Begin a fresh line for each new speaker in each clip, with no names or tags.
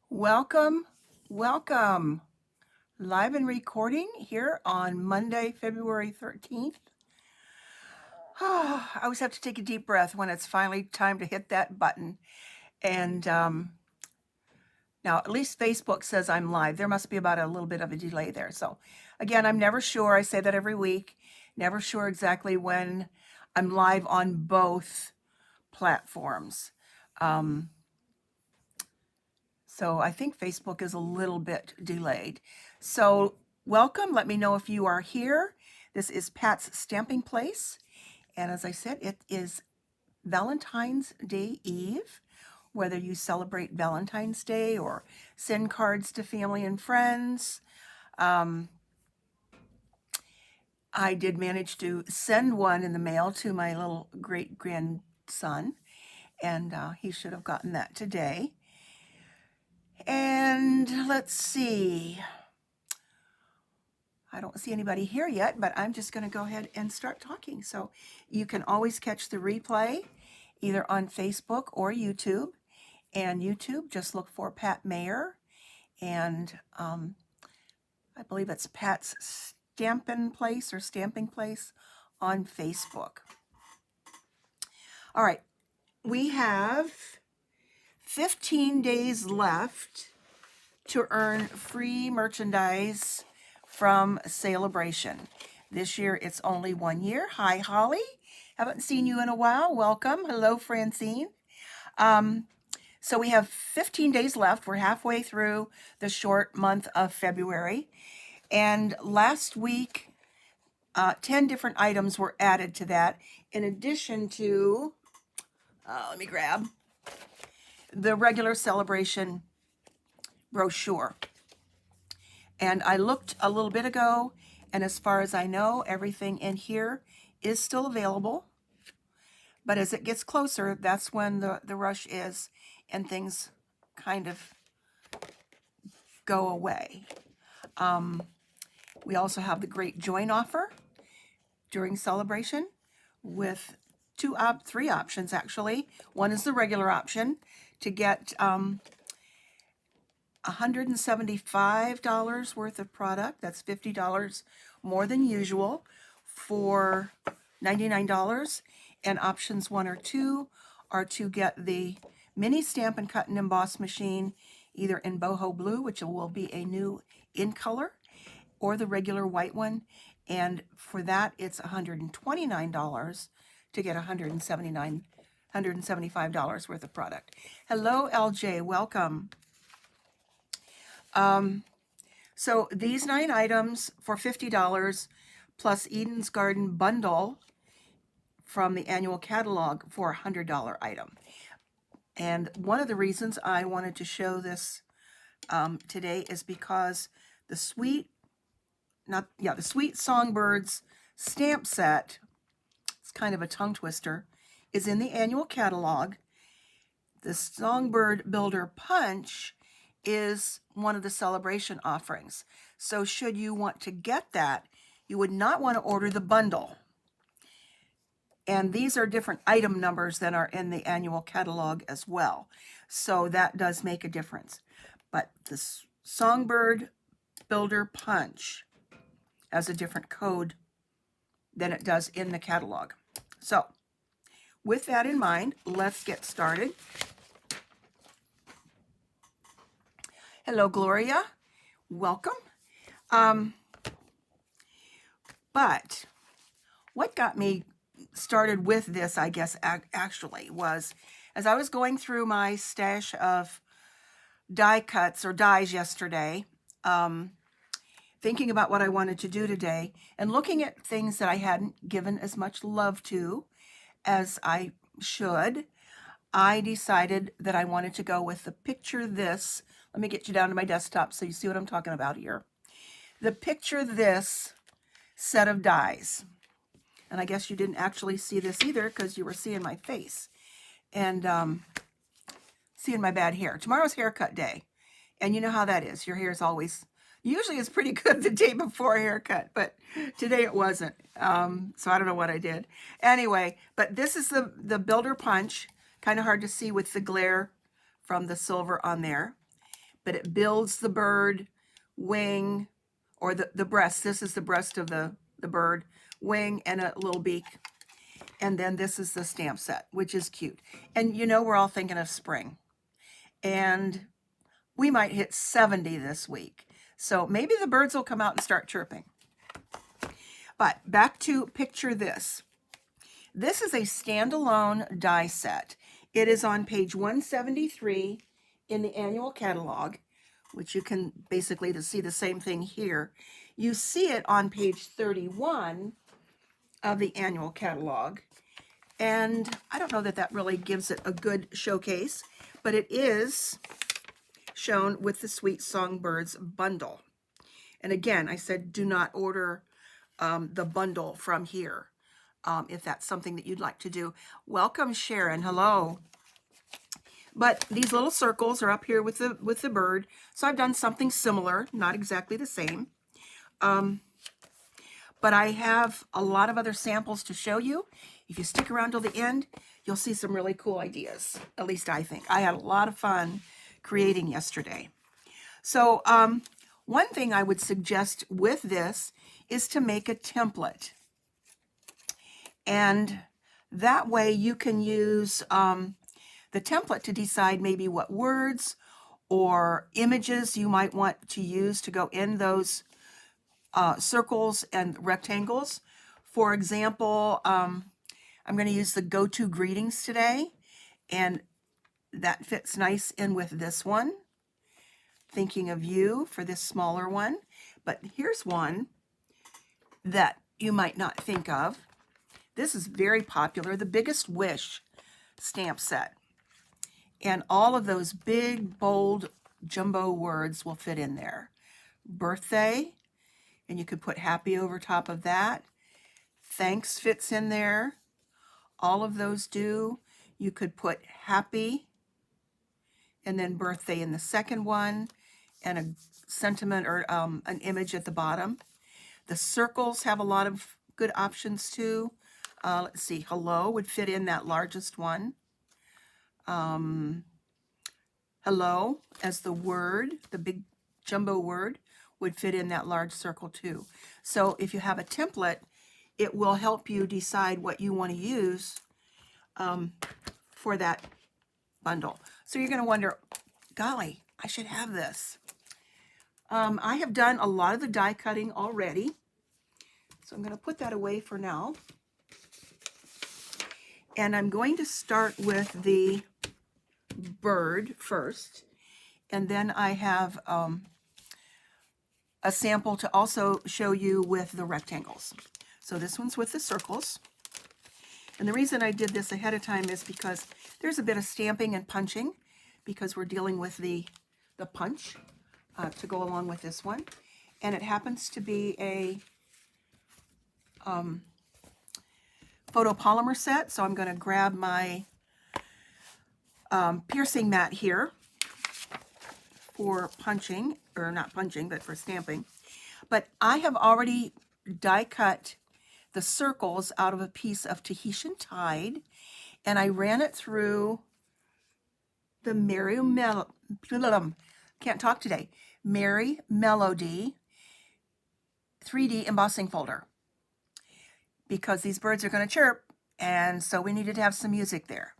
Welcome, welcome. Live and recording here on Monday, February 13th. I always have to take a deep breath when it's finally time to hit that button. And now at least Facebook says I'm live. There must be about a little bit of a delay there. So again, I'm never sure. I say that every week. Never sure exactly when I'm live on both platforms. So I think Facebook is a little bit delayed. So welcome. Let me know if you are here. This is Pat's Stamping Place. And as I said, it is Valentine's Day Eve. Whether you celebrate Valentine's Day or send cards to family and friends. I did manage to send one in the mail to my little great grandson, and he should have gotten that today. And let's see. I don't see anybody here yet, but I'm just going to go ahead and start talking. So you can always catch the replay either on Facebook or YouTube. And YouTube, just look for Pat Mayer. And I believe it's Pat's Stamping Place on Facebook. All right, we have 15 days left to earn free merchandise from Celebration. This year it's only 1 year. Hi, Holly. Haven't seen you in a while. Welcome. Hello, Francine. So we have 15 days left. We're halfway through the short month of February. And last week, 10 different items were added to that, in addition to, let me grab the regular Celebration brochure. And I looked a little bit ago, and as far as I know, everything in here is still available. But as it gets closer, that's when the rush is, and things kind of go away. We also have the Great Join offer during Celebration with three options, actually. One is the regular option to get $175 worth of product. That's $50 more than usual for $99. And options 1 or 2 are to get the mini stamp and cut and emboss machine, either in boho blue, which will be a new in color, or the regular white one. And for that, it's $129 to get $175 worth of product. Hello, LJ. Welcome. So these 9 items for $50 plus Eden's Garden bundle from the annual catalog for a $100 item. And one of the reasons I wanted to show this today is because the Sweet Songbirds stamp set, it's kind of a tongue twister, is in the annual catalog. The Songbird Builder Punch is one of the Celebration offerings. So should you want to get that, you would not want to order the bundle. And these are different item numbers than are in the annual catalog as well. So that does make a difference. But the Songbird Builder Punch has a different code than it does in the catalog. So with that in mind, let's get started. Hello, Gloria. Welcome. But what got me started with this, I guess, actually, was as I was going through my stash of die cuts or dies yesterday, thinking about what I wanted to do today, and looking at things that I hadn't given as much love to as I should, I decided that I wanted to go with the Picture This. Let me get you down to my desktop so you see what I'm talking about here. The Picture This set of dies. And I guess you didn't actually see this either because you were seeing my face and seeing my bad hair. Tomorrow's haircut day. And you know how that is. Your hair is always, usually it's pretty good the day before a haircut, but today it wasn't. So I don't know what I did. Anyway, but this is the Builder Punch. Kind of hard to see with the glare from the silver on there. but it builds the bird, wing, or the breast. This is the breast of the bird, wing, and a little beak. And then this is the stamp set, which is cute. And you know, we're all thinking of spring. And we might hit 70 this week. So maybe the birds will come out and start chirping. But back to picture this. This is a standalone die set. It is on page 173 in the annual catalog, which you can basically see the same thing here. You see it on page 31 of the annual catalog. And I don't know that that really gives it a good showcase, but it is shown with the Sweet Songbirds bundle. And again, I said do not order the bundle from here if that's something that you'd like to do. Welcome, Sharon. Hello. But these little circles are up here with the bird. So I've done something similar, not exactly the same. But I have a lot of other samples to show you. If you stick around till the end, you'll see some really cool ideas. At least I think. I had a lot of fun creating yesterday. So one thing I would suggest with this is to make a template. And that way you can use the template to decide maybe what words or images you might want to use to go in those circles and rectangles. For example, I'm going to use the go-to greetings today, and that fits nice in with this one. Thinking of you for this smaller one. But here's one that you might not think of. This is very popular, the Biggest Wish stamp set. And all of those big, bold, jumbo words will fit in there. Birthday, and you could put happy over top of that. Thanks fits in there. All of those do. You could put happy and then birthday in the second one, and a sentiment or an image at the bottom. The circles have a lot of good options too. Let's see, hello would fit in that largest one. Hello as the word, the big jumbo word, would fit in that large circle too. So if you have a template, it will help you decide what you want to use for that bundle. So you're going to wonder, golly, I should have this. I have done a lot of the die cutting already, so I'm going to put that away for now. And I'm going to start with the bird first, and then I have a sample to also show you with the rectangles. So this one's with the circles. And the reason I did this ahead of time is because there's a bit of stamping and punching, because we're dealing with the punch to go along with this one. And it happens to be a photopolymer set, so I'm going to grab my piercing mat here for punching, or not punching, but for stamping. But I have already die cut the circles out of a piece of Tahitian Tide, and I ran it through the Merry Melody 3D embossing folder, because these birds are going to chirp, and so we needed to have some music there.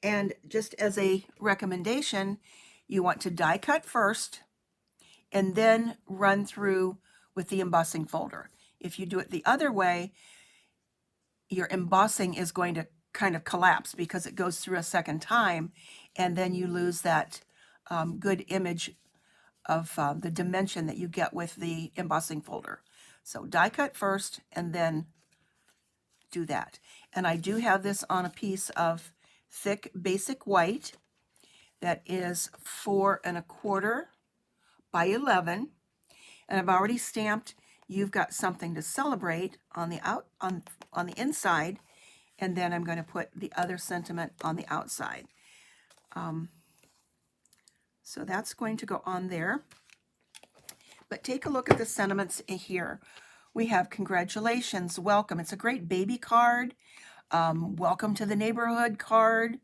And just as a recommendation, you want to die cut first and then run through with the embossing folder. If you do it the other way, your embossing is going to kind of collapse because it goes through a second time, and then you lose that good image of the dimension that you get with the embossing folder. So die cut first and then do that. And I do have this on a piece of thick basic white that is 4 1/4 by 11, and I've already stamped "You've Got Something to Celebrate" on the on the inside, and then I'm going to put the other sentiment on the outside. So that's going to go on there. But take a look at the sentiments here. We have congratulations, welcome. It's a great baby card. Welcome to the neighborhood card.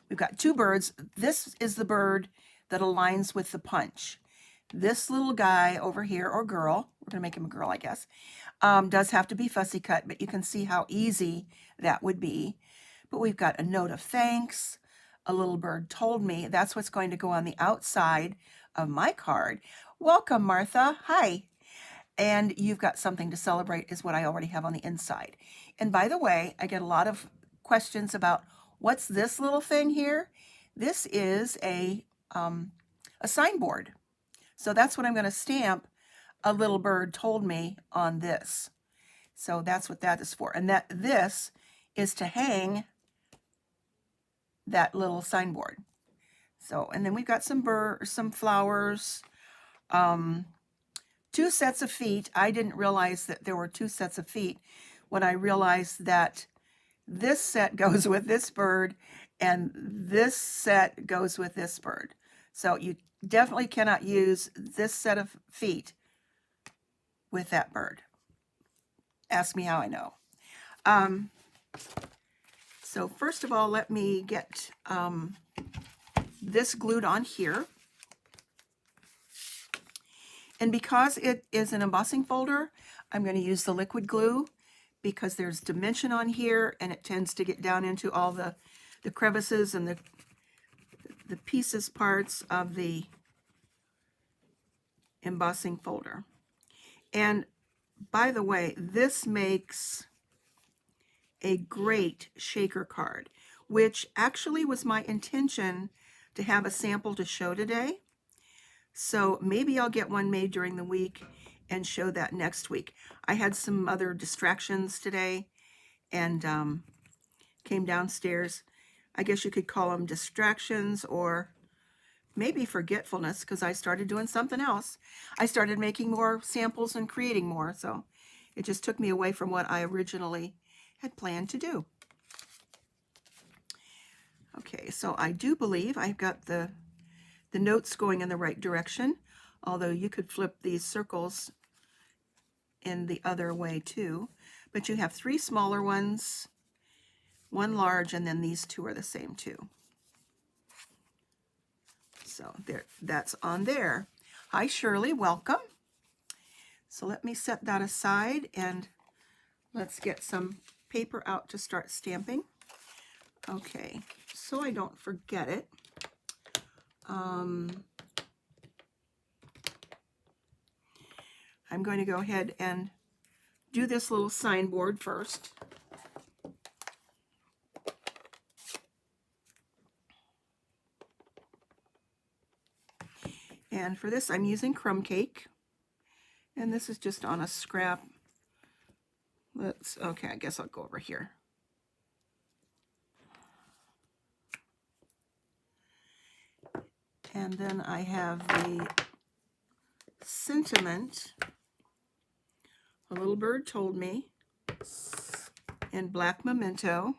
We've got two birds. This is the bird that aligns with the punch. This little guy over here, or girl, we're going to make him a girl, I guess, does have to be fussy cut, but you can see how easy that would be. But we've got a note of thanks, a little bird told me. That's what's going to go on the outside of my card. Welcome, Martha. Hi. And you've got something to celebrate is what I already have on the inside. And by the way, I get a lot of questions about what's this little thing here? This is a signboard. So that's what I'm going to stamp a little bird told me on this. So that's what that is for. And that this is to hang that little signboard. So, and then we've got some flowers, 2 sets of feet. I didn't realize that there were 2 sets of feet when I realized that this set goes with this bird and this set goes with this bird. So you definitely cannot use this set of feet with that bird. Ask me how I know. So first of all, let me get this glued on here. And because it is an embossing folder, I'm going to use the liquid glue because there's dimension on here and it tends to get down into all the crevices and the pieces parts of the embossing folder. And by the way, this makes a great shaker card, which actually was my intention to have a sample to show today. So maybe I'll get one made during the week and show that next week. I had some other distractions today and came downstairs. I guess you could call them distractions or maybe forgetfulness because I started doing something else. I started making more samples and creating more. So it just took me away from what I originally had planned to do. Okay, so I do believe I've got the notes going in the right direction, although you could flip these circles in the other way too. But you have 3 smaller ones, 1 large, and then these 2 are the same too. So there, that's on there. Hi Shirley, welcome. So let me set that aside and let's get some paper out to start stamping. Okay, so I don't forget it. I'm going to go ahead and do this little signboard first. And for this, I'm using crumb cake. And this is just on a scrap. Okay, I guess I'll go over here. And then I have the sentiment, a little bird told me, in black memento.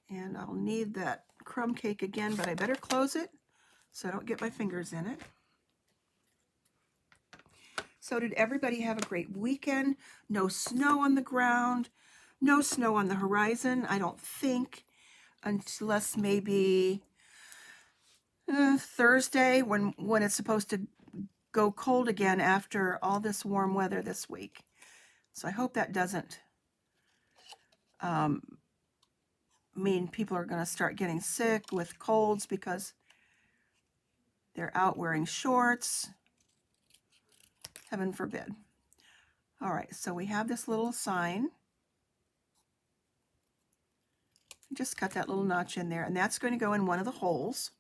And I'll need that crumb cake again, but I better close it so I don't get my fingers in it. So did everybody have a great weekend? No snow on the ground, no snow on the horizon, I don't think, unless maybe Thursday when it's supposed to go cold again after all this warm weather this week. So I hope that doesn't mean people are going to start getting sick with colds because they're out wearing shorts. Heaven forbid. All right, so we have this little sign. Just cut that little notch in there, and that's going to go in one of the holes.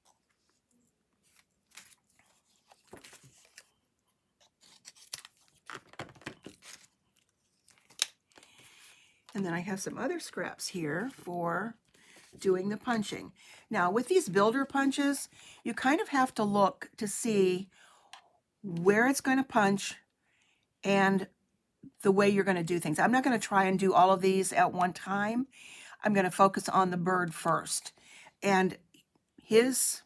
And then I have some other scraps here for doing the punching. Now, with these builder punches, you kind of have to look to see where it's going to punch and the way you're going to do things. I'm not going to try and do all of these at one time. I'm going to focus on the bird first. And his,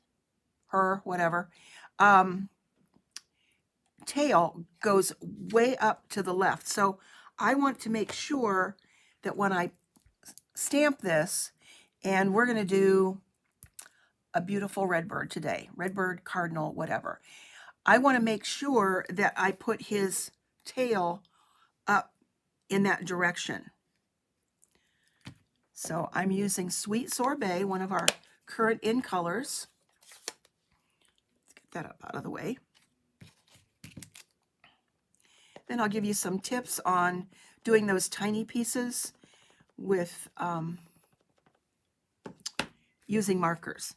her, whatever, tail goes way up to the left. So I want to make sure that when I stamp this, and we're going to do a beautiful redbird today, redbird, cardinal, whatever. I want to make sure that I put his tail up in that direction. So I'm using Sweet Sorbet, one of our current in colors. Let's get that up out of the way. Then I'll give you some tips on doing those tiny pieces with using markers.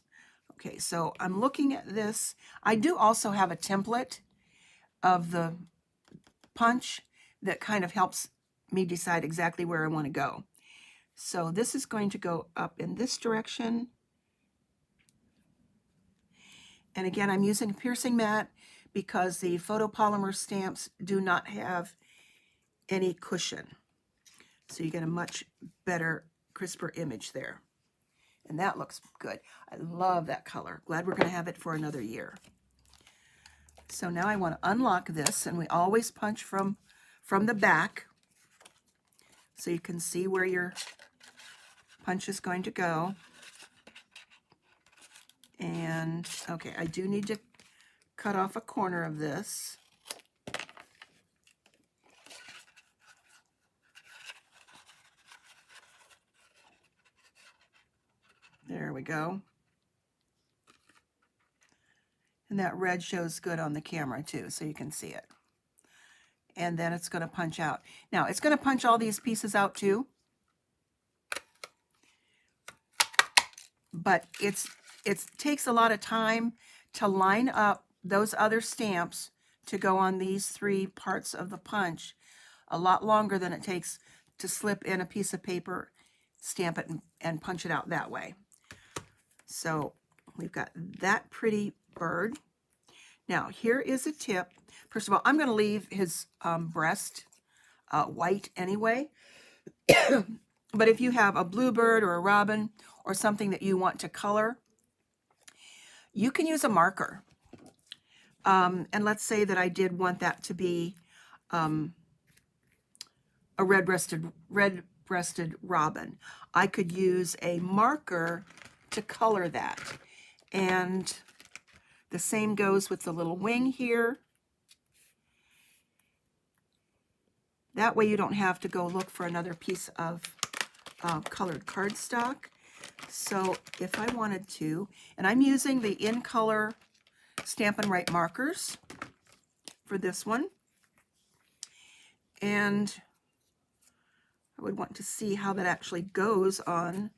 Okay, so I'm looking at this. I do also have a template of the punch that kind of helps me decide exactly where I want to go. So this is going to go up in this direction. And again, I'm using a piercing mat because the photopolymer stamps do not have any cushion. So you get a much better, crisper image there. And that looks good. I love that color. Glad we're going to have it for another year. So now I want to unlock this, and we always punch from the back so you can see where your punch is going to go. And okay, I do need to cut off a corner of this. There we go. And that red shows good on the camera too, so you can see it. And then it's going to punch out. Now, it's going to punch all these pieces out too. But it takes a lot of time to line up those other stamps to go on these three parts of the punch. A lot longer than it takes to slip in a piece of paper, stamp it, and punch it out that way. So we've got that pretty bird. Now, here is a tip. First of all, I'm going to leave his breast white anyway. But if you have a bluebird or a robin or something that you want to color, you can use a marker. And let's say that I did want that to be a red-breasted robin. I could use a marker to color that. And the same goes with the little wing here. That way you don't have to go look for another piece of colored cardstock. So if I wanted to, and I'm using the In Color Stampin' Write markers for this one. And I would want to see how that actually goes on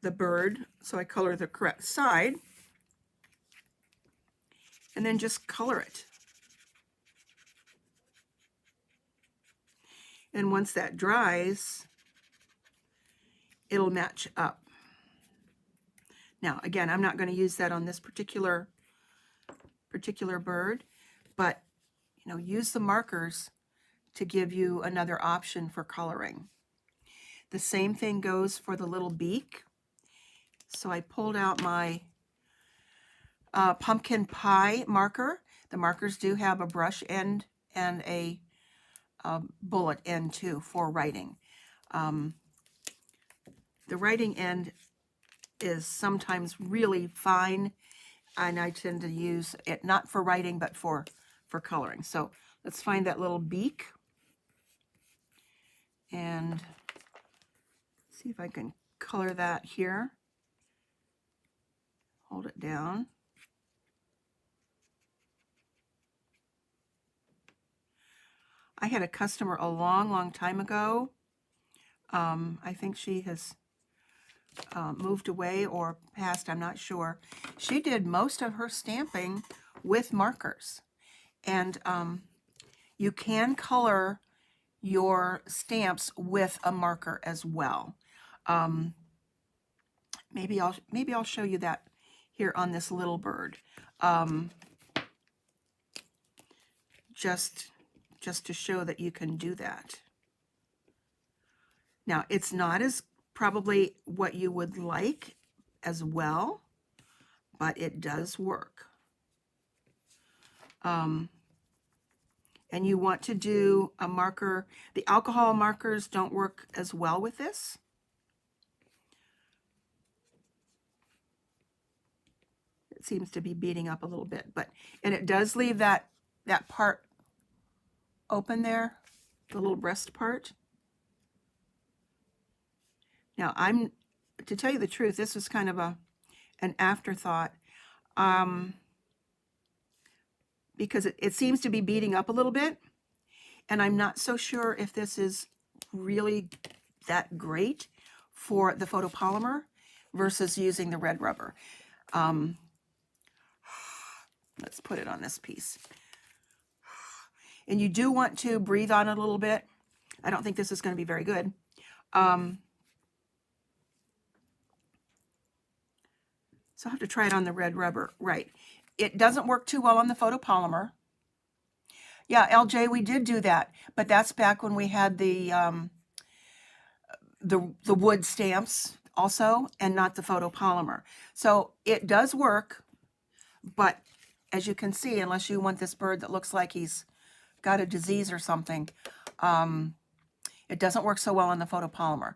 the bird. So I color the correct side. And then just color it. And once that dries, it'll match up. Now, again, I'm not going to use that on this particular bird, but you know, use the markers to give you another option for coloring. The same thing goes for the little beak. So I pulled out my pumpkin pie marker. The markers do have a brush end and a bullet end too for writing. The writing end is sometimes really fine, and I tend to use it not for writing but for coloring. So let's find that little beak and see if I can color that here. Hold it down. I had a customer a long time ago. I think she has moved away or passed, I'm not sure. She did most of her stamping with markers. And you can color your stamps with a marker as well. Maybe I'll show you that here on this little bird. Just to show that you can do that. Now, it's not as probably what you would like as well, but it does work. and you want to do a marker, the alcohol markers don't work as well with this. It seems to be beating up a little bit, and it does leave that part open there, the little breast part. Now, to tell you the truth, this was kind of an afterthought, because it seems to be beating up a little bit, and I'm not so sure if this is really that great for the photopolymer versus using the red rubber. Let's put it on this piece. And you do want to breathe on it a little bit. I don't think this is going to be very good. So I'll have to try it on the red rubber. Right. It doesn't work too well on the photopolymer. Yeah, LJ, we did do that, but that's back when we had the wood stamps also, and not the photopolymer. So it does work, but as you can see, unless you want this bird that looks like he's got a disease or something, it doesn't work so well on the photopolymer.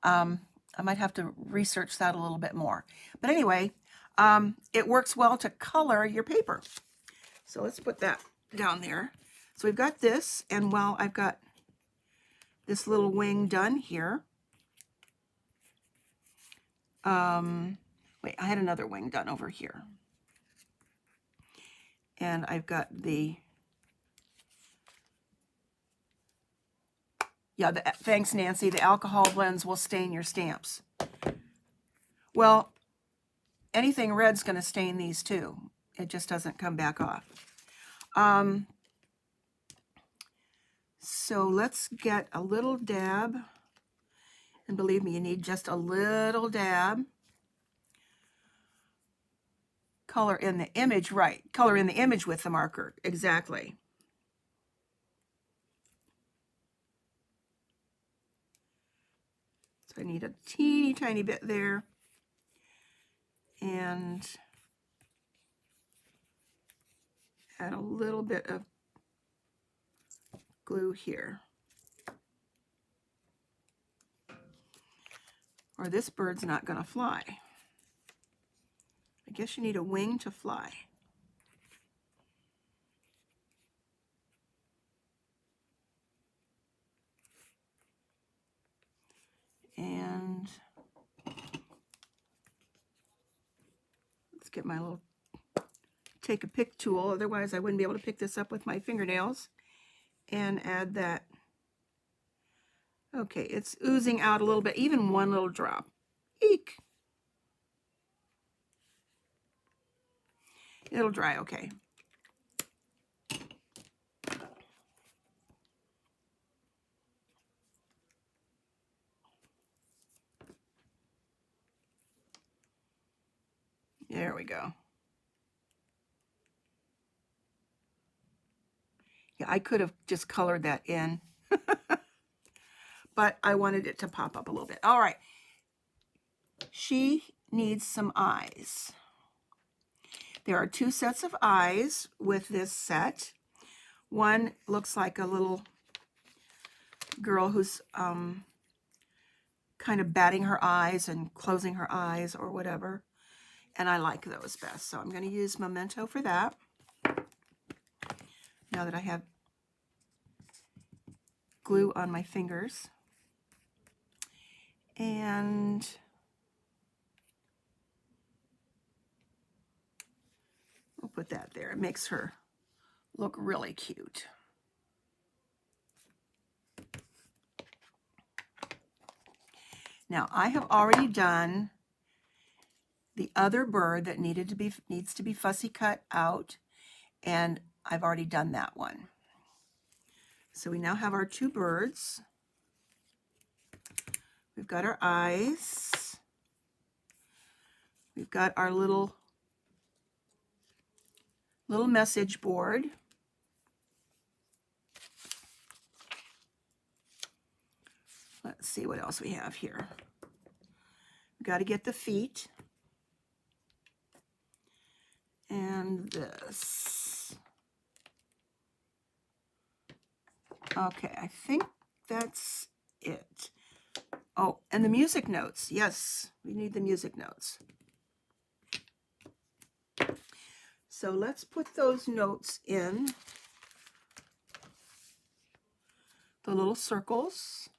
I might have to research that a little bit more. But anyway, it works well to color your paper. So let's put that down there. So we've got this, and well, I've got this little wing done here. Wait, I had another wing done over here. And I've got thanks, Nancy, the alcohol blends will stain your stamps. Well, anything red's going to stain these too. It just doesn't come back off. So let's get a little dab. And believe me, you need just a little dab. Color in the image, right. Color in the image with the marker, exactly. So I need a teeny tiny bit there. And add a little bit of glue here. Or this bird's not going to fly. I guess you need a wing to fly. And let's get my little take a pick tool, otherwise I wouldn't be able to pick this up with my fingernails, and add that. Okay, it's oozing out a little bit, even one little drop. Eek! It'll dry okay. There we go. Yeah, I could have just colored that in, but I wanted it to pop up a little bit. All right. She needs some eyes. There are two sets of eyes with this set. One looks like a little girl who's kind of batting her eyes and closing her eyes or whatever. And I like those best. So I'm going to use Memento for that. Now that I have glue on my fingers. And we'll put that there. It makes her look really cute. Now I have already done the other bird that needs to be fussy cut out, and I've already done that one. So we now have our two birds. We've got our eyes. We've got our little message board. Let's see what else we have here. We've got to get the feet. And this. Okay, I think that's it. Oh, and the music notes. Yes, we need the music notes. So let's put those notes in the little circles.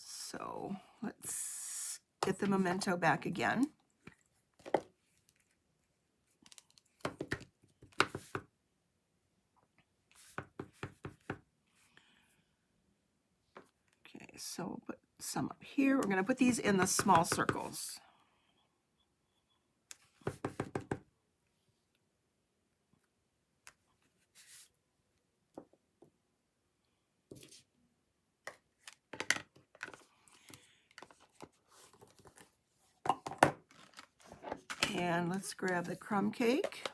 So let's get the memento back again. Okay, so we'll put some up here. We're going to put these in the small circles. And let's grab the crumb cake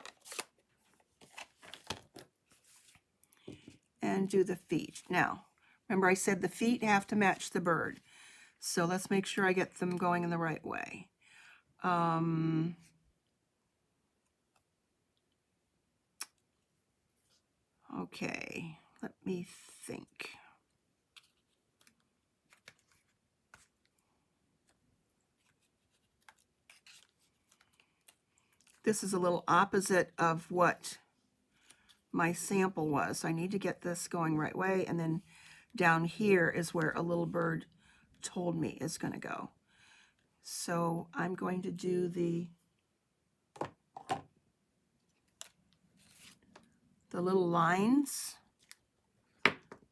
and do the feet. Now, remember I said the feet have to match the bird. So let's make sure I get them going in the right way. Okay, let me think. This is a little opposite of what my sample was. I need to get this going right way, and then down here is where a little bird told me is going to go. So I'm going to do the little lines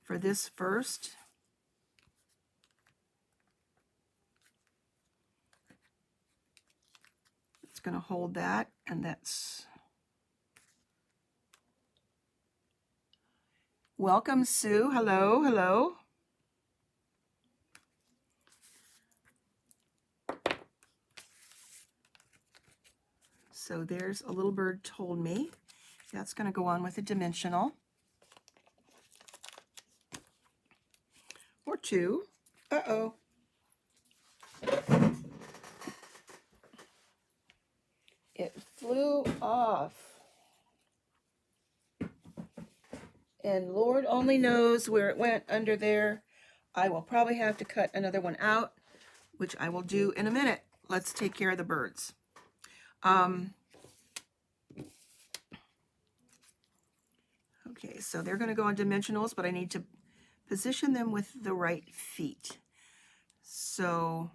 for this first. It's going to hold that, and that's welcome, Sue. Hello, hello. So there's a little bird told me. That's going to go on with a dimensional. Or two. Uh-oh. It flew off. And Lord only knows where it went under there. I will probably have to cut another one out, which I will do in a minute. Let's take care of the birds. Okay, so they're going to go on dimensionals, but I need to position them with the right feet. So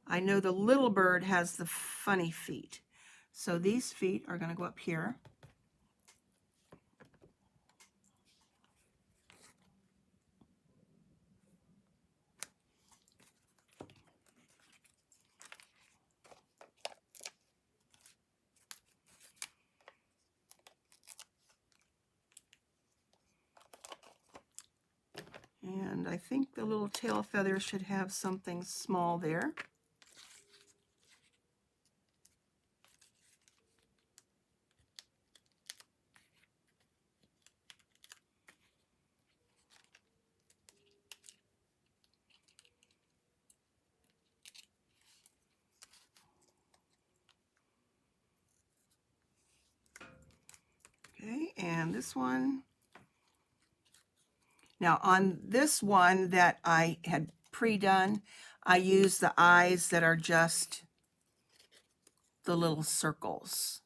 I know the little bird has the funny feet. So these feet are going to go up here. And I think the little tail feather should have something small there. Okay, and this one. Now on this one that I had pre-done, I used the eyes that are just the little circles.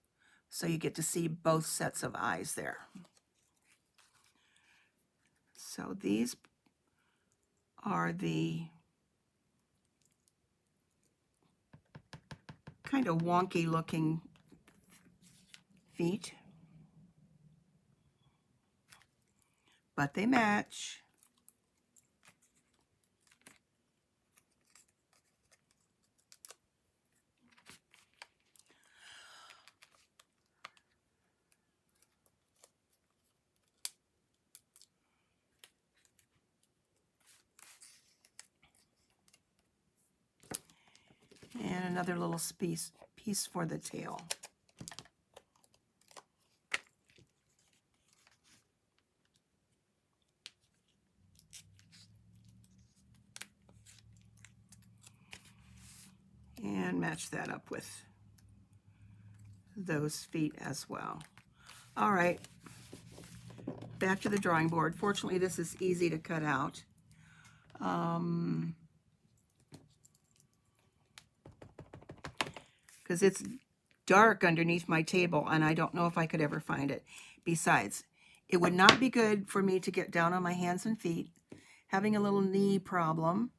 So you get to see both sets of eyes there. So these are the kind of wonky looking feet, but they match. And another little piece for the tail. And match that up with those feet as well. All right, back to the drawing board. Fortunately, this is easy to cut out. Because it's dark underneath my table and I don't know if I could ever find it. Besides, it would not be good for me to get down on my hands and feet, having a little knee problem.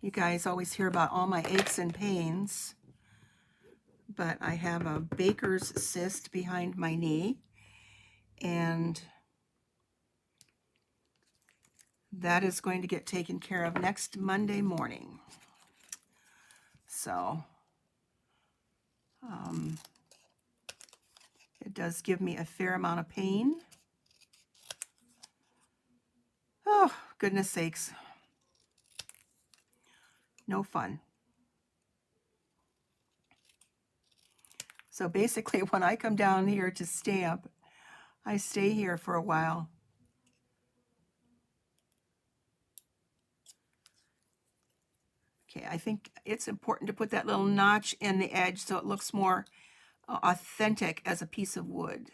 You guys always hear about all my aches and pains, but I have a Baker's cyst behind my knee, and that is going to get taken care of next Monday morning. So it does give me a fair amount of pain. Oh, goodness sakes. No fun. So basically, when I come down here to stamp, I stay here for a while. Okay, I think it's important to put that little notch in the edge so it looks more authentic as a piece of wood.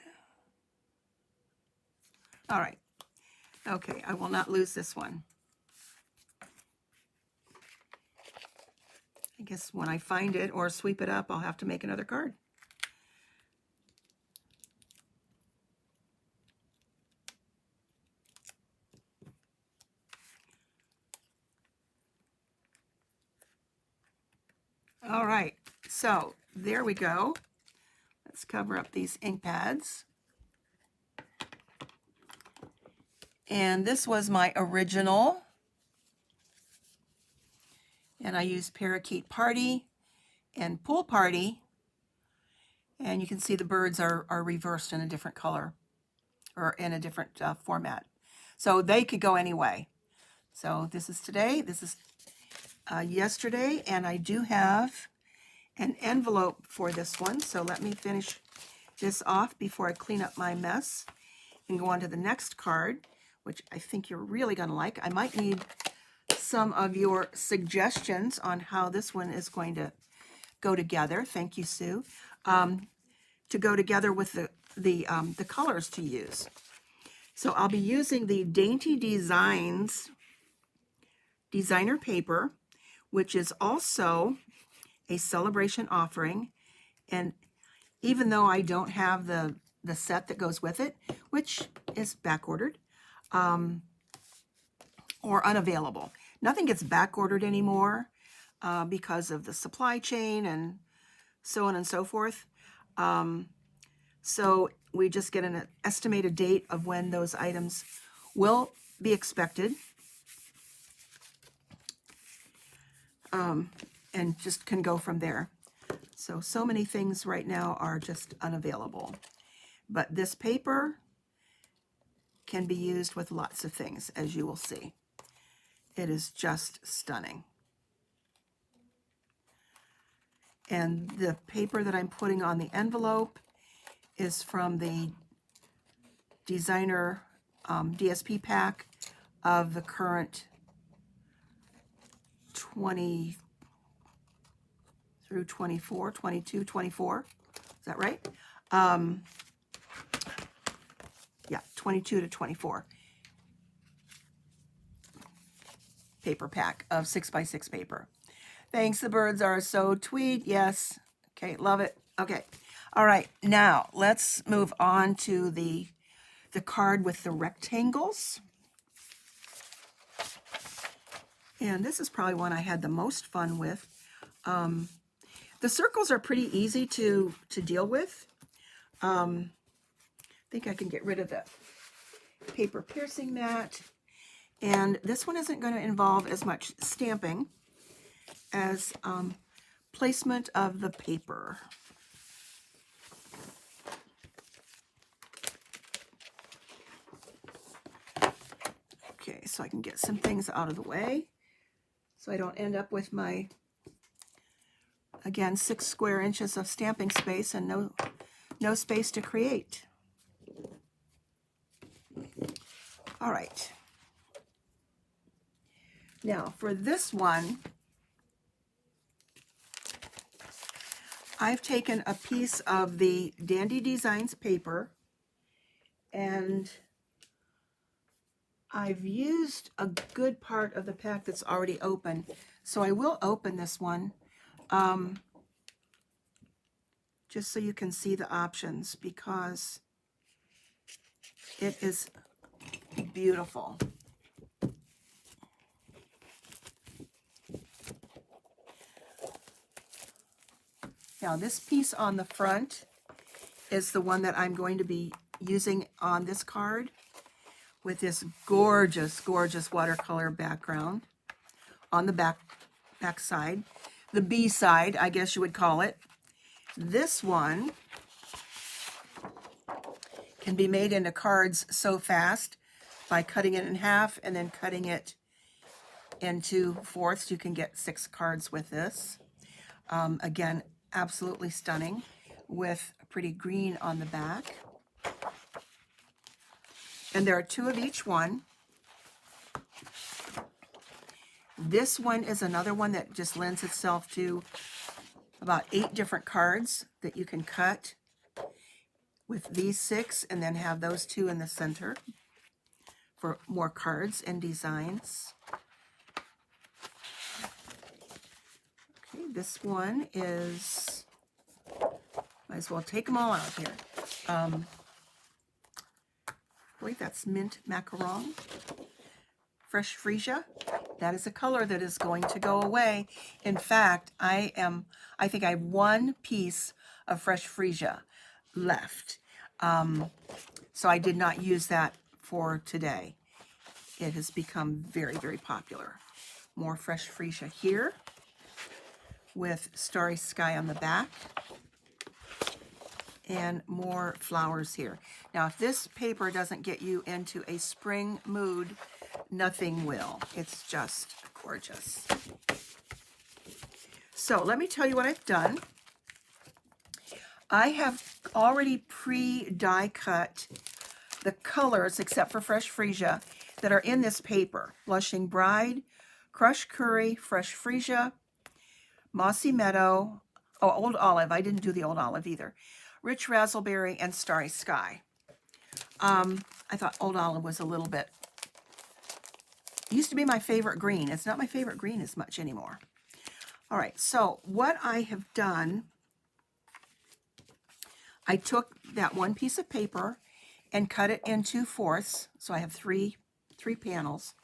All right. Okay, I will not lose this one. I guess when I find it or sweep it up, I'll have to make another card. All right, so there we go. Let's cover up these ink pads. And this was my original. And I used Parakeet Party and Pool Party. And you can see the birds are reversed in a different color or in a different format. So they could go any way. So this is today, this is yesterday, and I do have an envelope for this one. So let me finish this off before I clean up my mess and go on to the next card, which I think you're really going to like. I might need some of your suggestions on how this one is going to go together. Thank you, Sue. To go together with the colors to use. So I'll be using the Dainty Designs designer paper, which is also a celebration offering. And even though I don't have the set that goes with it, which is back ordered or unavailable. Nothing gets back ordered anymore because of the supply chain and so on and so forth. So we just get an estimated date of when those items will be expected. And just can go from there. So many things right now are just unavailable. But this paper can be used with lots of things, as you will see. It is just stunning. And the paper that I'm putting on the envelope is from the designer DSP pack of the current 20 through 24, 22, 24. Is that right? Yeah, 22 to 24. Paper pack of 6x6 paper. Thanks, the birds are so tweet. Yes. Okay, love it. Okay. All right, now let's move on to the card with the rectangles. And this is probably one I had the most fun with. The circles are pretty easy to deal with. I think I can get rid of the paper piercing mat. And this one isn't going to involve as much stamping as placement of the paper. Okay, so I can get some things out of the way so I don't end up with my, again, 6 square inches of stamping space and no space to create. All right. Now for this one, I've taken a piece of the Dandy Designs paper and I've used a good part of the pack that's already open. So I will open this one just so you can see the options, because it is beautiful. Now this piece on the front is the one that I'm going to be using on this card, with this gorgeous, gorgeous watercolor background on the back side. The B side, I guess you would call it. This one can be made into cards so fast by cutting it in half and then cutting it into fourths. You can get 6 cards with this. Again, absolutely stunning, with a pretty green on the back. And there are 2 of each one. This one is another one that just lends itself to about 8 different cards that you can cut with these 6, and then have those 2 in the center for more cards and designs. Okay, this one is, might as well take them all out here. I believe that's mint macaron. Fresh freesia. That is a color that is going to go away. In fact, I think I have 1 piece of fresh freesia left. So I did not use that for today. It has become very, very popular. More fresh freesia here with starry sky on the back, and more flowers here. Now, if this paper doesn't get you into a spring mood, nothing will. It's just gorgeous. So let me tell you what I've done. I have already pre-die cut the colors, except for fresh freesia, that are in this paper. Blushing Bride, Crushed Curry, Fresh Freesia, Mossy Meadow, oh, Old Olive. I didn't do the Old Olive either. Rich Raspberry, and Starry Sky. I thought Old Olive was a little bit, used to be my favorite green. It's not my favorite green as much anymore. All right, so what I have done, I took that 1 piece of paper and cut it into fourths. So I have three panels.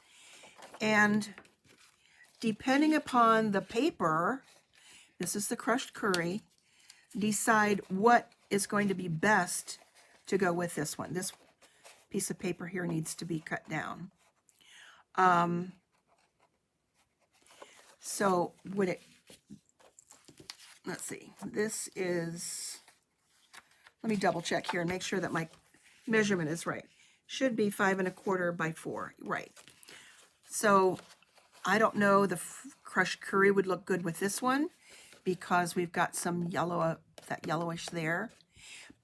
And depending upon the paper, this is the Crushed Curry, decide what is going to be best to go with this one. This piece of paper here needs to be cut down. So when it, let's see, this is, let me double check here and make sure that my measurement is right. Should be 5 1/4 by 4, right. So I don't know, the Crushed Curry would look good with this one because we've got some yellow, that yellowish there.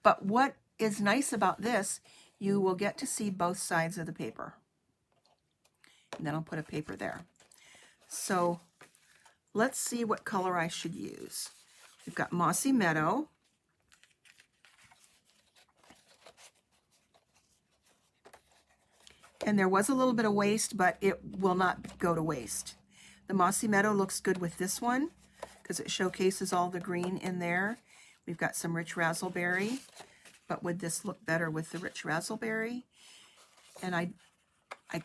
But what is nice about this, you will get to see both sides of the paper. And then I'll put a paper there. So let's see what color I should use. We've got Mossy Meadow. And there was a little bit of waste, but it will not go to waste. The Mossy Meadow looks good with this one because it showcases all the green in there. We've got some Rich Raspberry, but would this look better with the Rich Raspberry? And I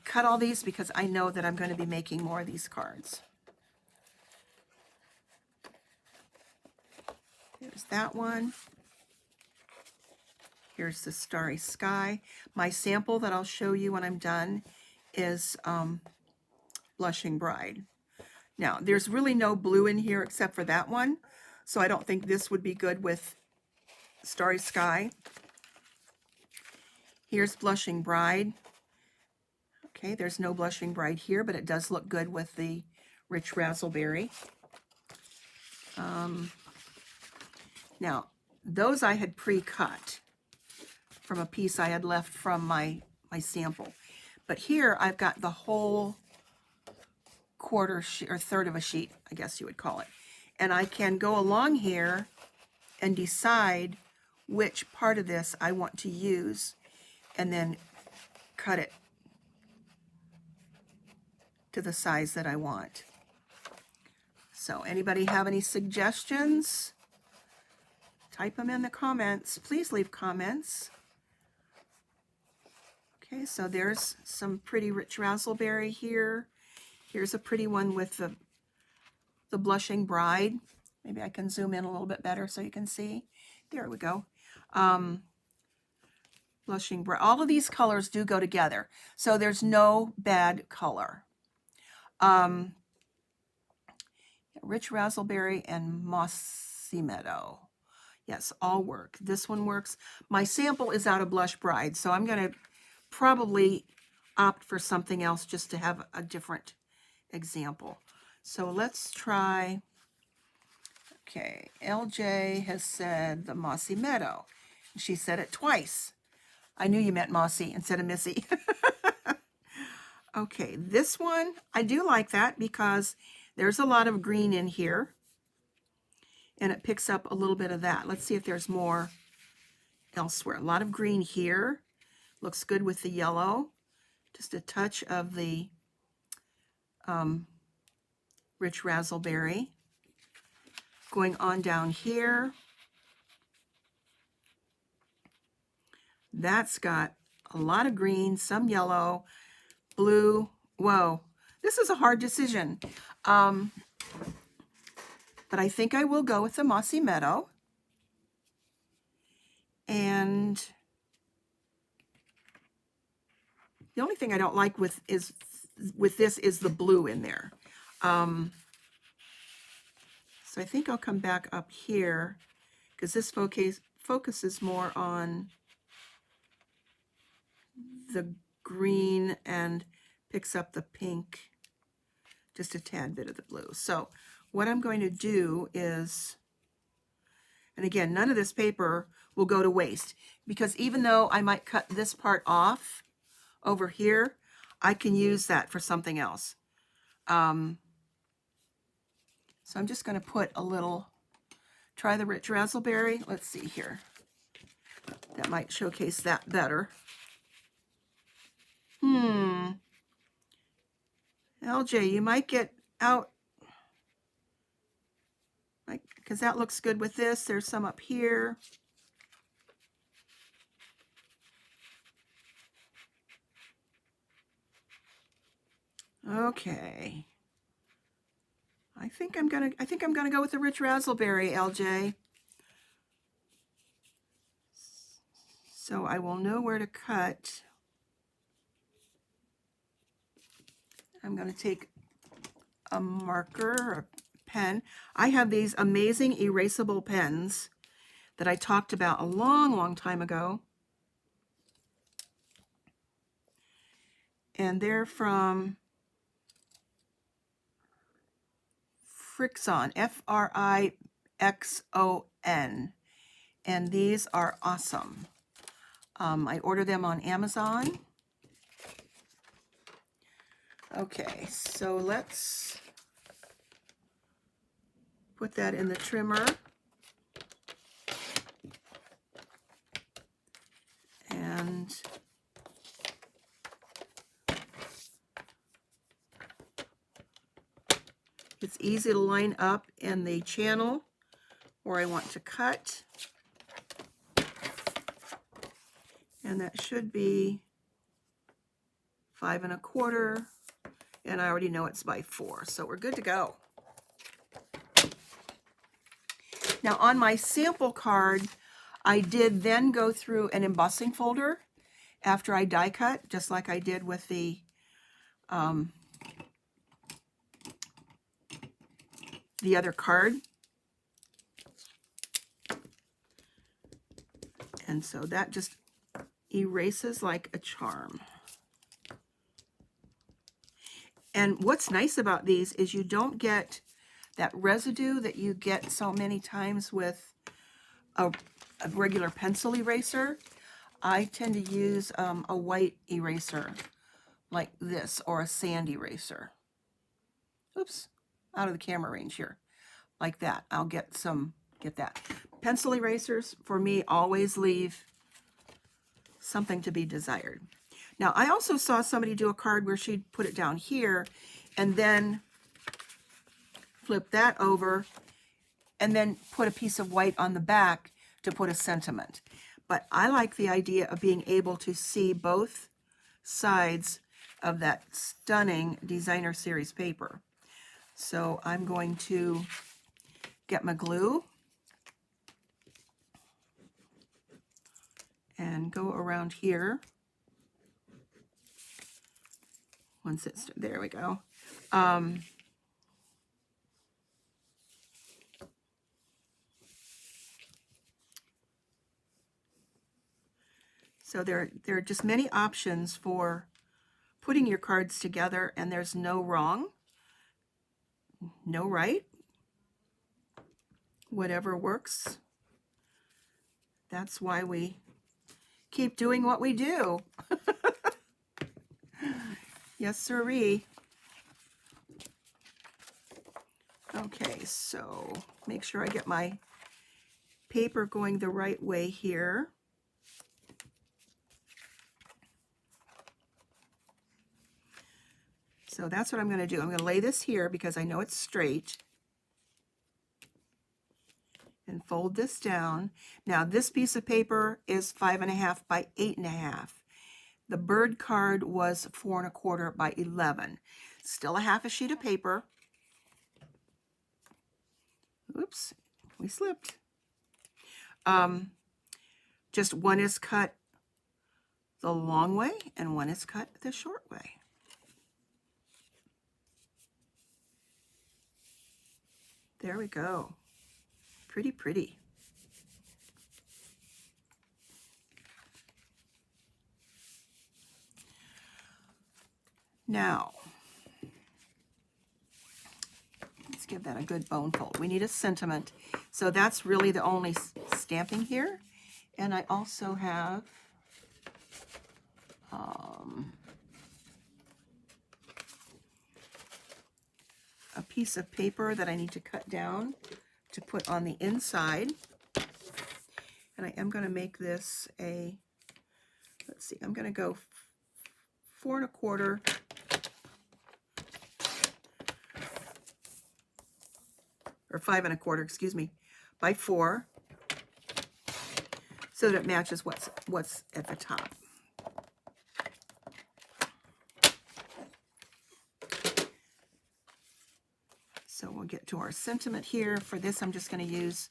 cut all these because I know that I'm going to be making more of these cards. There's that one. Here's the Starry Sky. My sample that I'll show you when I'm done is Blushing Bride. Now, there's really no blue in here except for that one, so I don't think this would be good with Starry Sky. Here's Blushing Bride. Okay, there's no Blushing Bride here, but it does look good with the Rich Raspberry. Now, those I had pre-cut from a piece I had left from my sample. But here I've got the whole quarter sheet, or third of a sheet, I guess you would call it. And I can go along here and decide which part of this I want to use, and then cut it to the size that I want. So anybody have any suggestions? Type them in the comments. Please leave comments. Okay, so there's some pretty rich raspberry here. Here's a pretty one with the blushing bride. Maybe I can zoom in a little bit better so you can see. There we go. Blushing bride. All of these colors do go together, so there's no bad color. Rich raspberry and mossy meadow. Yes, all work. This one works. My sample is out of blush bride, so I'm going to probably opt for something else just to have a different example. So let's try. Okay, LJ has said the mossy meadow. She said it twice. I knew you meant mossy instead of missy. Okay, this one, I do like that because there's a lot of green in here, and it picks up a little bit of that. Let's see if there's more elsewhere. A lot of green here. Looks good with the yellow. Just a touch of the rich raspberry. Going on down here. That's got a lot of green, some yellow, blue. Whoa, this is a hard decision. But I think I will go with the mossy meadow. And the only thing I don't like with this is the blue in there. So I think I'll come back up here because this focuses more on the green and picks up the pink, just a tad bit of the blue. So what I'm going to do is, and again, none of this paper will go to waste, because even though I might cut this part off over here, I can use that for something else. So I'm just going to put a little, try the rich raspberry. Let's see here. That might showcase that better. LJ, you might get out, because that looks good with this. There's some up here. Okay. I think I'm gonna go with the rich raspberry, LJ. So I will know where to cut. I'm going to take a marker or pen. I have these amazing erasable pens that I talked about a long time ago. And they're from Frixon, Frixon. And these are awesome. I ordered them on Amazon. Okay, so let's put that in the trimmer. And it's easy to line up in the channel where I want to cut. And that should be 5 1/4. And I already know it's by 4, so we're good to go. Now on my sample card, I did then go through an embossing folder after I die cut, just like I did with the other card. And so that just erases like a charm. And what's nice about these is you don't get that residue that you get so many times with a regular pencil eraser. I tend to use a white eraser like this, or a sand eraser. Oops, out of the camera range here. Like that. I'll get that. pencil erasers, for me, always leave something to be desired. Now, I also saw somebody do a card where she'd put it down here and then flip that over and then put a piece of white on the back to put a sentiment. But I like the idea of being able to see both sides of that stunning designer series paper. So I'm going to get my glue and go around here. Once it's, there we go. So there are just many options for putting your cards together, and there's no wrong, no right. Whatever works. That's why we keep doing what we do. Yes, sirree. Okay, so make sure I get my paper going the right way here. So that's what I'm going to do. I'm going to lay this here because I know it's straight. And fold this down. Now this piece of paper is 5.5 by 8.5. The bird card was 4.25 by 11. Still a half a sheet of paper. Oops, we slipped. Just one is cut the long way and one is cut the short way. There we go. Pretty, pretty. Now, let's give that a good bone fold. We need a sentiment. So that's really the only stamping here. And I also have a piece of paper that I need to cut down to put on the inside. And I am going to make this a, let's see, I'm going to go 4.25 or 5.25, excuse me, by 4, so that it matches what's at the top. So we'll get to our sentiment here. For this, I'm just going to use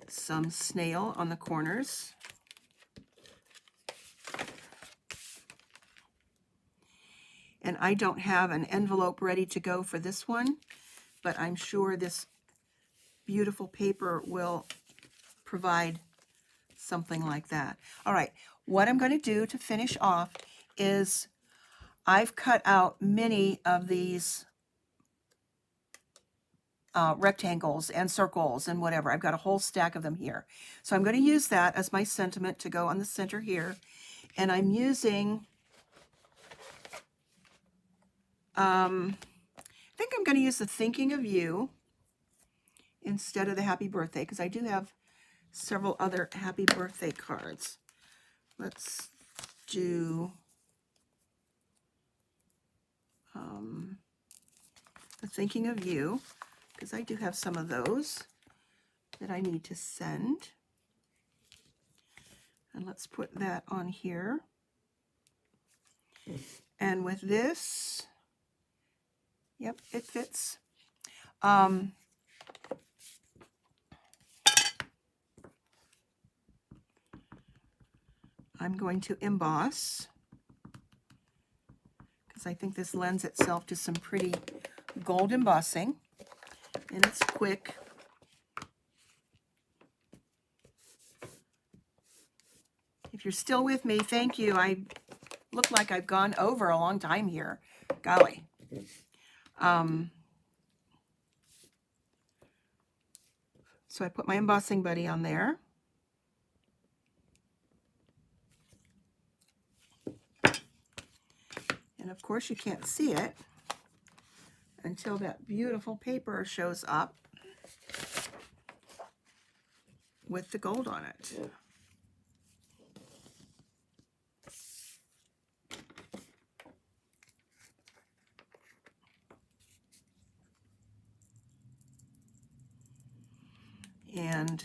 some snail on the corners. And I don't have an envelope ready to go for this one, but I'm sure this beautiful paper will provide something like that. All right, what I'm going to do to finish off is I've cut out many of these rectangles and circles and whatever. I've got a whole stack of them here. So I'm going to use that as my sentiment to go on the center here. And I'm using, I think I'm going to use the Thinking of You instead of the Happy Birthday, because I do have several other Happy Birthday cards. Let's do the Thinking of You, because I do have some of those that I need to send. And let's put that on here. And with this, yep, it fits. I'm going to emboss, because I think this lends itself to some pretty gold embossing, and it's quick. If you're still with me, thank you. I look like I've gone over a long time here. Golly. So I put my embossing buddy on there. And of course you can't see it until that beautiful paper shows up. with the gold on it. And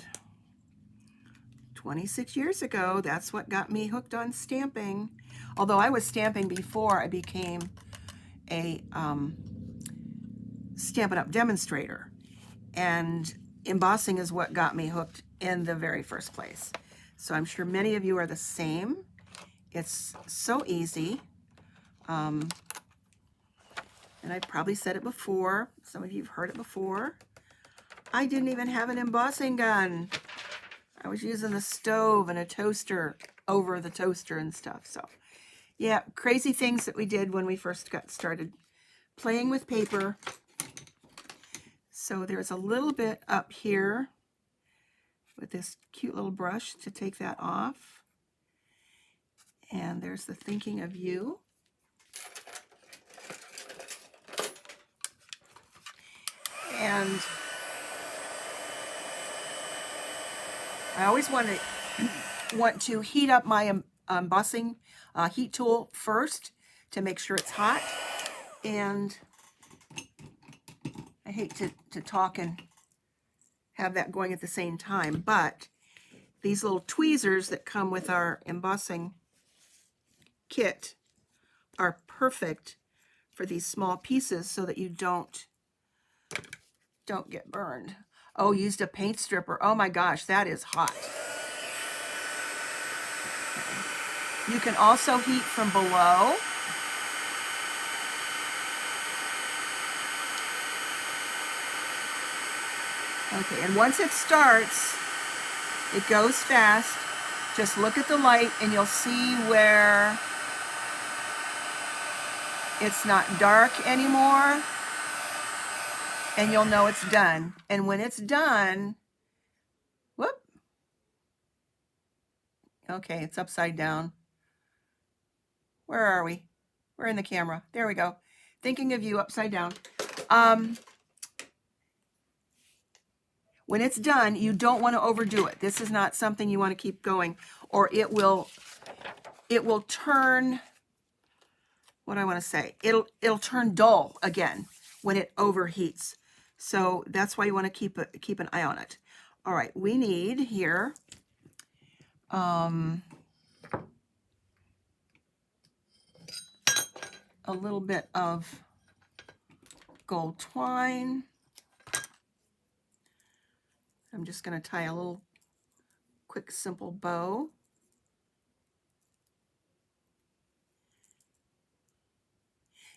26 years ago, that's what got me hooked on stamping. Although I was stamping before I became a Stampin' Up! Demonstrator. And embossing is what got me hooked in the very first place. So I'm sure many of you are the same. It's so easy. And I've probably said it before. Some of you have heard it before. I didn't even have an embossing gun. I was using the stove and a toaster over the toaster and stuff. So yeah, crazy things that we did when we first got started playing with paper. So there's a little bit up here with this cute little brush to take that off. And there's the thinking of you. And I always want to heat up my embossing heat tool first to make sure it's hot. And I hate to talk and have that going at the same time, but these little tweezers that come with our embossing kit are perfect for these small pieces so that you don't get burned. Oh, used a paint stripper. Oh my gosh, that is hot. You can also heat from below. Okay, and once it starts, it goes fast. Just look at the light and you'll see where it's not dark anymore. And you'll know it's done. And when it's done, whoop. Okay, it's upside down. Where are we? We're in the camera. There we go. Thinking of you upside down. When it's done, you don't want to overdo it. This is not something you want to keep going, or it will turn, what do I want to say? It'll turn dull again when it overheats. So that's why you want to keep an eye on it. All right, we need here a little bit of gold twine. I'm just going to tie a little quick, simple bow.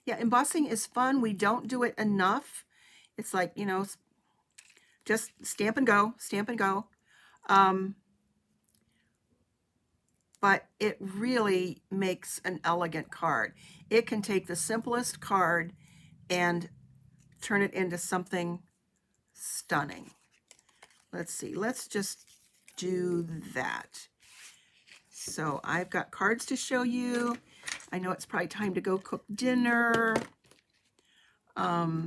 Yeah, embossing is fun. We don't do it enough. It's like, you know, just stamp and go, stamp and go. But it really makes an elegant card. It can take the simplest card and turn it into something stunning. Let's see, let's just do that. So I've got cards to show you. I know it's probably time to go cook dinner. I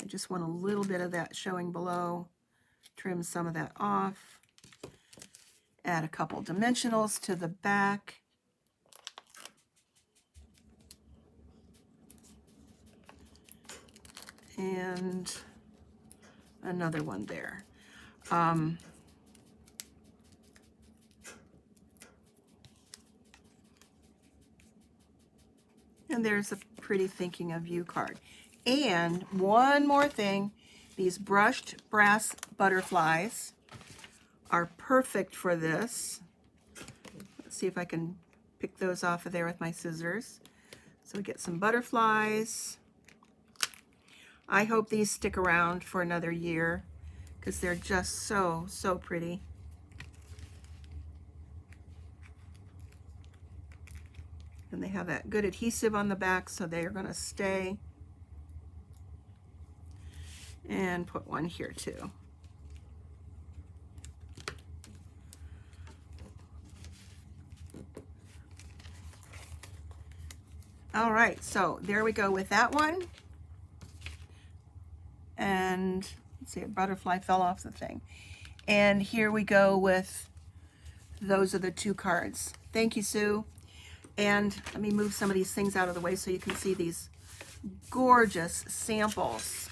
just want a little bit of that showing below. Trim some of that off. Add a couple dimensionals to the back. And another one there. And there's a pretty thinking of you card. And one more thing, these brushed brass butterflies are perfect for this. Let's see if I can pick those off of there with my scissors. So we get some butterflies. I hope these stick around for another year because they're just so pretty. And they have that good adhesive on the back, so they are going to stay. And put one here too. All right, so there we go with that one. And And let's see, a butterfly fell off the thing. And here we go with, those are the 2 cards. Thank you, Sue. And let me move some of these things out of the way so you can see these gorgeous samples.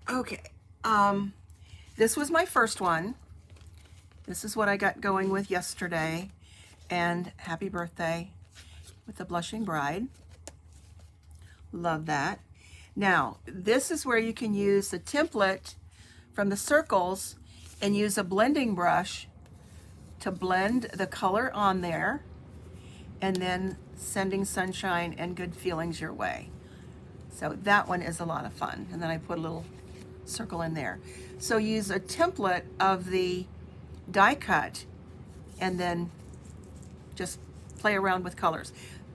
Okay, this was my first one. This is what I got going with yesterday. And happy birthday with the Blushing Bride. Love that. Now, this is where you can use the template from the circles and use a blending brush to blend the color on there, and then sending sunshine and good feelings your way. So that one is a lot of fun. And then I put a little circle in there. So use a template of the die cut and then just play around with colors.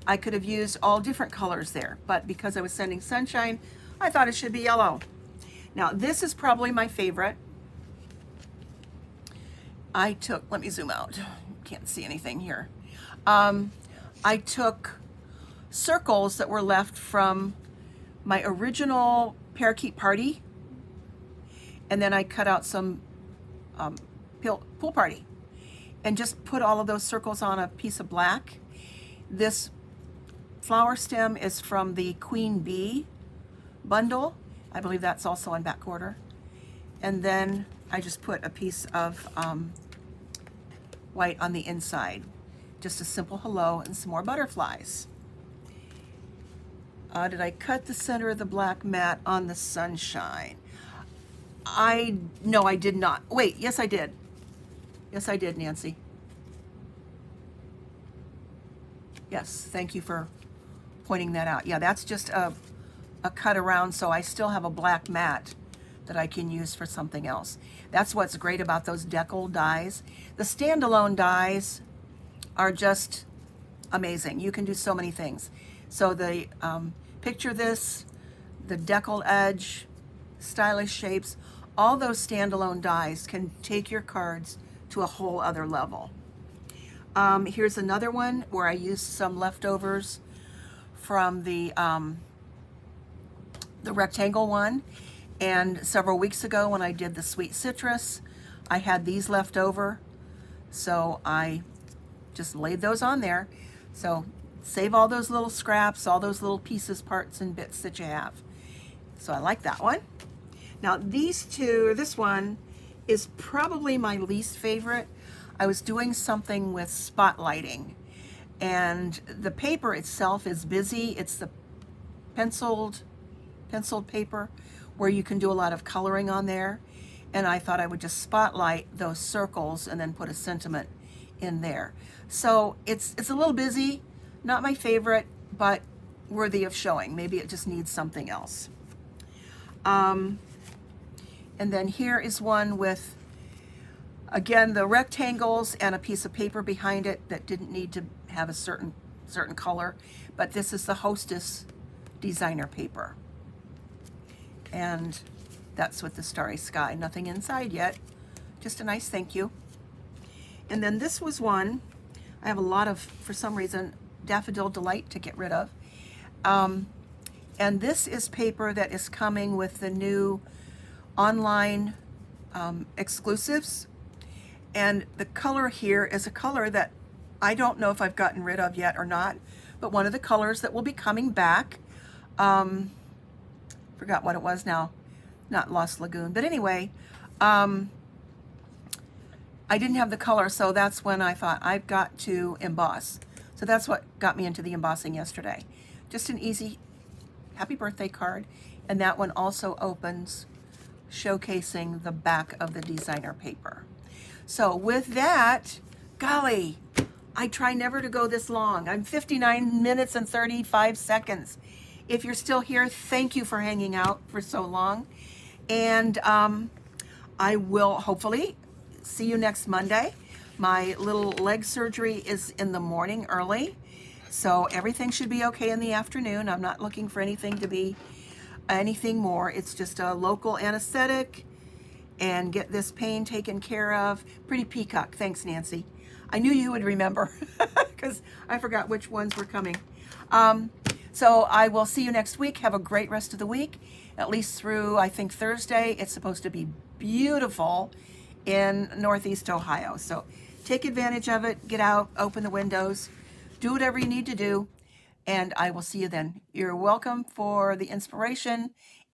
I could have used all different colors there, but because I was sending sunshine, I thought it should be yellow. Now this is probably my favorite. I took, let me zoom out, can't see anything here. I took circles that were left from my original parakeet party, and then I cut out some pool party and just put all of those circles on a piece of black. This flower stem is from the Queen Bee bundle. I believe that's also on back order. And then I just put a piece of white on the inside. Just a simple hello and some more butterflies. Did I cut the center of the black mat on the sunshine? No, I did not. Wait, yes I did. Yes I did, Nancy. Yes, thank you for pointing that out. Yeah, that's just a cut around, so I still have a black mat that I can use for something else. That's what's great about those decal dies. The standalone dies are just amazing. You can do so many things. So the picture this, the decal edge, stylish shapes, all those standalone dies can take your cards to a whole other level. Here's another one where I used some leftovers from the rectangle one. And several weeks ago when I did the sweet citrus, I had these left over. So I just laid those on there. So save all those little scraps, all those little pieces, parts, and bits that you have. So I like that one. Now these two, this one is probably my least favorite. I was doing something with spotlighting, and the paper itself is busy. It's the penciled paper where you can do a lot of coloring on there. And I thought I would just spotlight those circles and then put a sentiment in there. So it's a little busy, not my favorite, but worthy of showing. Maybe it just needs something else. And then here is one with, again, the rectangles and a piece of paper behind it that didn't need to have a certain color, but this is the Hostess designer paper. And that's with the starry sky. Nothing inside yet, just a nice thank you. And then this was one, I have a lot of, for some reason, Daffodil Delight to get rid of. And this is paper that is coming with the new online exclusives. And the color here is a color that I don't know if I've gotten rid of yet or not, but one of the colors that will be coming back. Forgot what it was now, not Lost Lagoon, but anyway, I didn't have the color, so that's when I thought I've got to emboss. So that's what got me into the embossing yesterday. Just an easy happy birthday card, and that one also opens showcasing the back of the designer paper. So with that, golly, I try never to go this long. I'm 59 minutes and 35 seconds. If you're still here, thank you for hanging out for so long. And I will hopefully see you next Monday. My little leg surgery is in the morning early, so everything should be okay in the afternoon. I'm not looking for anything to be anything more. It's just a local anesthetic and get this pain taken care of. Pretty peacock. Thanks, Nancy. I knew you would remember because I forgot which ones were coming. So I will see you next week. Have a great rest of the week, at least through, I think, Thursday. It's supposed to be beautiful in Northeast Ohio. So take advantage of it. Get out, open the windows, do whatever you need to do, and I will see you then. You're welcome for the inspiration